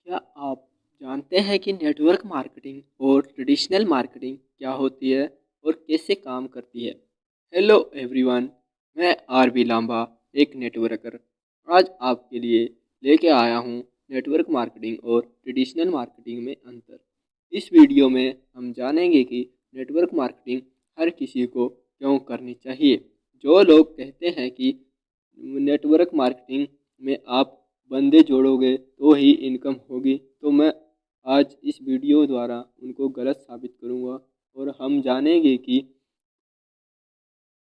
क्या आप जानते हैं कि नेटवर्क मार्केटिंग और ट्रेडिशनल मार्केटिंग क्या होती है और कैसे काम करती है? हेलो एवरीवन, मैं आर बी लांबा, एक नेटवर्कर। आज आपके लिए लेके आया हूँ नेटवर्क मार्केटिंग और ट्रेडिशनल मार्केटिंग में अंतर। इस वीडियो में हम जानेंगे कि नेटवर्क मार्केटिंग हर किसी को क्यों करनी चाहिए। जो लोग कहते हैं कि नेटवर्क मार्केटिंग में आप बंदे जोड़ोगे तो ही इनकम होगी, तो मैं आज इस वीडियो द्वारा उनको गलत साबित करूंगा और हम जानेंगे कि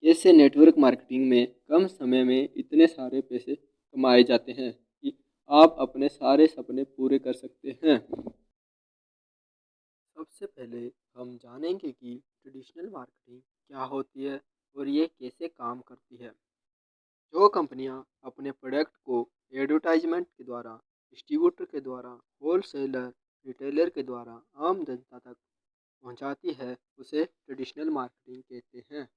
कैसे नेटवर्क मार्केटिंग में कम समय में इतने सारे पैसे कमाए जाते हैं कि आप अपने सारे सपने पूरे कर सकते हैं। सबसे पहले हम जानेंगे कि ट्रेडिशनल मार्केटिंग क्या होती है और ये कैसे काम करती है। जो कंपनियां अपने प्रोडक्ट को एडवर्टाइजमेंट के द्वारा, डिस्ट्रीब्यूटर के द्वारा, होलसेलर, रिटेलर के द्वारा आम जनता तक पहुंचाती है, उसे ट्रेडिशनल मार्केटिंग कहते हैं।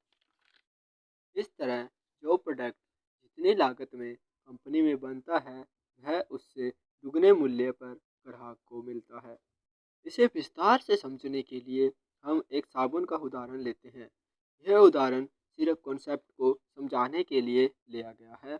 इस तरह जो प्रोडक्ट जितनी लागत में कंपनी में बनता है, वह उससे दुगने मूल्य पर ग्राहक को मिलता है। इसे विस्तार से समझने के लिए हम एक साबुन का उदाहरण लेते हैं। यह उदाहरण सिर्फ कॉन्सेप्ट को समझाने के लिए लिया गया है।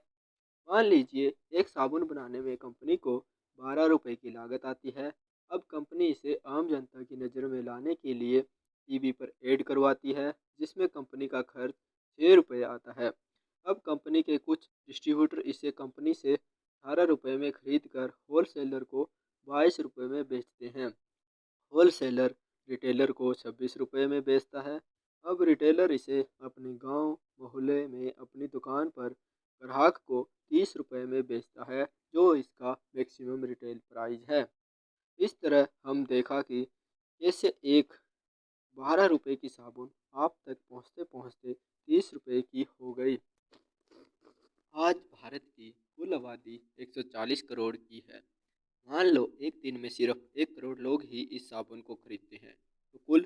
मान लीजिए एक साबुन बनाने में कंपनी को 12 रुपए की लागत आती है। अब कंपनी इसे आम जनता की नज़र में लाने के लिए टीवी पर ऐड करवाती है, जिसमें कंपनी का खर्च 6 रुपये आता है। अब कंपनी के कुछ डिस्ट्रीब्यूटर इसे कंपनी से 18 रुपये में खरीद कर होलसेलर को 22 रुपये में बेचते हैं। होलसेलर रिटेलर को 26 रुपये में बेचता है। अब रिटेलर इसे अपने गांव मोहल्ले में अपनी दुकान पर ग्राहक को 30 रुपये में बेचता है, जो इसका मैक्सिमम रिटेल प्राइस है। इस तरह हम देखा कि कैसे एक 12 रुपये की साबुन आप तक पहुँचते पहुँचते 30 रुपये की हो गई। आज भारत की कुल आबादी 140 करोड़ की है। मान लो एक दिन में सिर्फ 1 करोड़ लोग ही इस साबुन को खरीदते हैं, तो कुल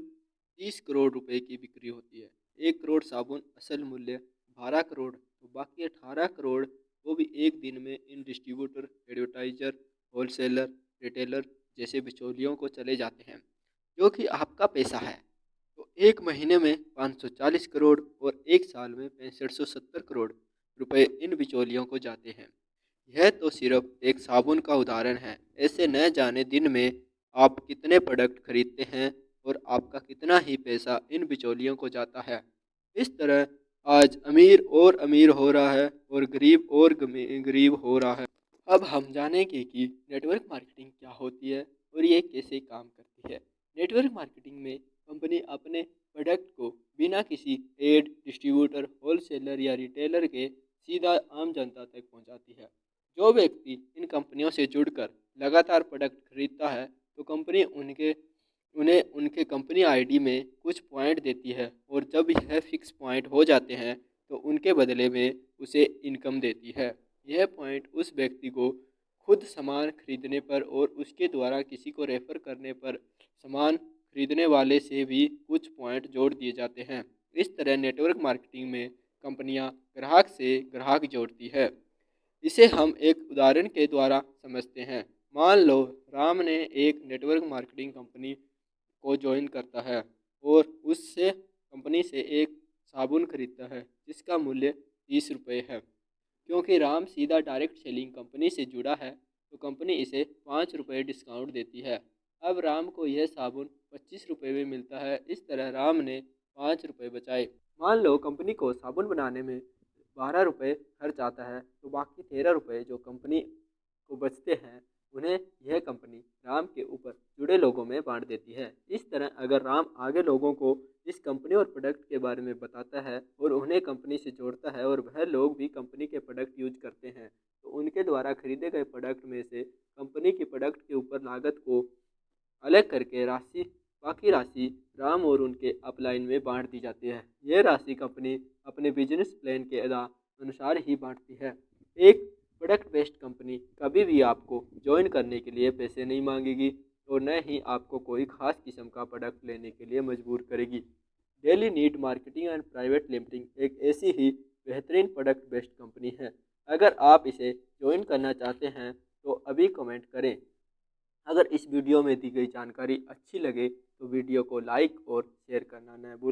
30 करोड़ रुपए की बिक्री होती है। 1 करोड़ साबुन असल मूल्य 12 करोड़, तो बाकी 18 करोड़ वो भी एक दिन में इन डिस्ट्रीब्यूटर, एडवर्टाइजर, होलसेलर, रिटेलर जैसे बिचौलियों को चले जाते हैं, जो कि आपका पैसा है। तो एक महीने में 540 करोड़ और एक साल में 6570 करोड़ रुपए इन बिचौलियों को जाते हैं। यह तो सिर्फ एक साबुन का उदाहरण है। ऐसे न जाने दिन में आप कितने प्रोडक्ट खरीदते हैं और आपका कितना ही पैसा इन बिचौलियों को जाता है। इस तरह आज अमीर हो रहा है और गरीब और गरीब हो रहा है। अब हम जानेंगे कि नेटवर्क मार्केटिंग क्या होती है और ये कैसे काम करती है। नेटवर्क मार्केटिंग में कंपनी अपने प्रोडक्ट को बिना किसी एड, डिस्ट्रीब्यूटर, होलसेलर या रिटेलर के सीधा आम जनता तक पहुंचाती है। जो व्यक्ति इन कंपनियों से जुड़कर लगातार प्रोडक्ट खरीदता है, तो कंपनी उन्हें उनके कंपनी आईडी में कुछ पॉइंट देती है, और जब यह फिक्स पॉइंट हो जाते हैं तो उनके बदले में उसे इनकम देती है। यह पॉइंट उस व्यक्ति को खुद सामान खरीदने पर और उसके द्वारा किसी को रेफर करने पर सामान खरीदने वाले से भी कुछ पॉइंट जोड़ दिए जाते हैं। इस तरह नेटवर्क मार्केटिंग में कंपनियां ग्राहक से ग्राहक जोड़ती है। इसे हम एक उदाहरण के द्वारा समझते हैं। मान लो राम ने एक नेटवर्क मार्केटिंग कंपनी को ज्वाइन करता है और उससे कंपनी से एक साबुन खरीदता है, जिसका मूल्य 30 रुपये है। क्योंकि राम सीधा डायरेक्ट सेलिंग कंपनी से जुड़ा है, तो कंपनी इसे 5 रुपये डिस्काउंट देती है। अब राम को यह साबुन 25 रुपये में मिलता है। इस तरह राम ने 5 रुपये बचाए। मान लो कंपनी को साबुन बनाने में 12 रुपये खर्च आता है, तो बाकी 13 रुपये जो कंपनी को बचते हैं, उन्हें यह कंपनी राम के ऊपर जुड़े लोगों में बांट देती है। इस तरह अगर राम आगे लोगों को इस कंपनी और प्रोडक्ट के बारे में बताता है और उन्हें कंपनी से जोड़ता है, और वह लोग भी कंपनी के प्रोडक्ट यूज करते हैं, तो उनके द्वारा खरीदे गए प्रोडक्ट में से कंपनी की प्रोडक्ट के ऊपर लागत को अलग करके बाकी राशि राम और उनके अपलाइन में बांट दी जाती है। यह राशि कंपनी अपने बिजनेस प्लान के अनुसार ही बांटती है। एक प्रोडक्ट बेस्ड कंपनी कभी भी आपको ज्वाइन करने के लिए पैसे नहीं मांगेगी और न ही आपको कोई खास किस्म का प्रोडक्ट लेने के लिए मजबूर करेगी। Daily need marketing and private limited एक ऐसी ही बेहतरीन प्रोडक्ट बेस्ड कंपनी है। अगर आप इसे ज्वाइन करना चाहते हैं तो अभी कमेंट करें। अगर इस वीडियो में दी गई जानकारी अच्छी लगे तो वीडियो को लाइक और शेयर करना न भूलें।